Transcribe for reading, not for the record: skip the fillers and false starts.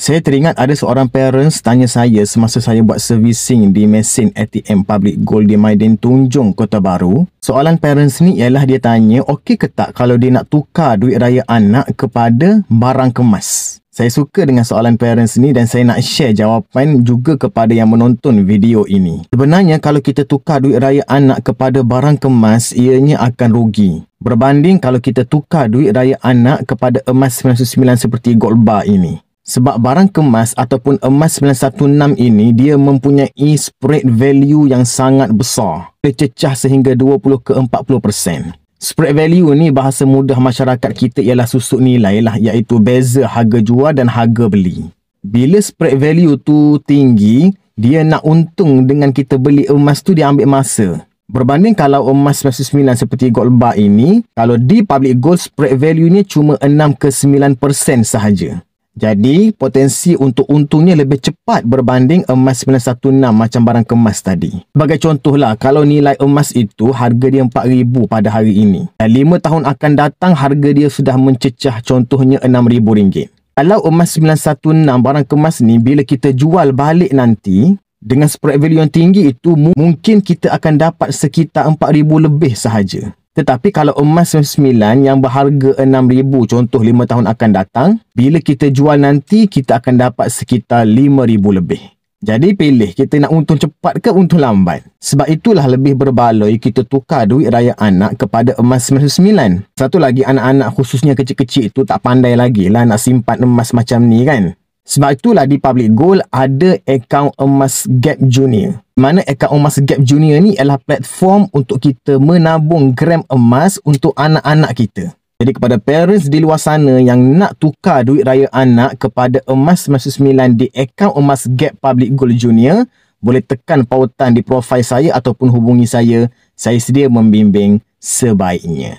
Saya teringat ada seorang parents tanya saya semasa saya buat servicing di mesin ATM Public Gold di Maidin Tunjung, Kota Baru. Soalan parents ni ialah dia tanya, okey ke tak kalau dia nak tukar duit raya anak kepada barang kemas? Saya suka dengan soalan parents ni dan saya nak share jawapan juga kepada yang menonton video ini. Sebenarnya kalau kita tukar duit raya anak kepada barang kemas, ianya akan rugi. Berbanding kalau kita tukar duit raya anak kepada emas 99 seperti gold bar ini. Sebab barang kemas ataupun emas 916 ini dia mempunyai spread value yang sangat besar. Boleh cecah sehingga 20 ke 40%. Spread value ni bahasa mudah masyarakat kita ialah susuk nilai lah, iaitu beza harga jual dan harga beli. Bila spread value tu tinggi, dia nak untung dengan kita beli emas tu dia ambil masa. Berbanding kalau emas 99 seperti gold bar ini, kalau di public gold spread value ni cuma 6 ke 9% sahaja. Jadi, potensi untuk untungnya lebih cepat berbanding emas 916 macam barang kemas tadi. Sebagai contohlah, kalau nilai emas itu harga dia RM4,000 pada hari ini. Dan 5 tahun akan datang harga dia sudah mencecah contohnya RM6,000. Kalau emas 916 barang kemas ni bila kita jual balik nanti, dengan spread value yang tinggi itu mungkin kita akan dapat sekitar RM4,000 lebih sahaja. Tetapi kalau emas 99 yang berharga RM6,000 contoh 5 tahun akan datang, bila kita jual nanti kita akan dapat sekitar RM5,000 lebih. Jadi pilih kita nak untung cepat ke untung lambat. Sebab itulah lebih berbaloi kita tukar duit raya anak kepada emas 99. Satu lagi anak-anak khususnya kecil-kecil itu tak pandai lagi lah nak simpan emas macam ni kan. Sebab itulah di Public Gold ada akaun emas Gap Junior. Mana akaun emas Gap Junior ni ialah platform untuk kita menabung gram emas untuk anak-anak kita. Jadi kepada parents di luar sana yang nak tukar duit raya anak kepada emas 99 di akaun emas Gap Public Gold Junior, boleh tekan pautan di profil saya ataupun hubungi saya. Saya sedia membimbing sebaiknya.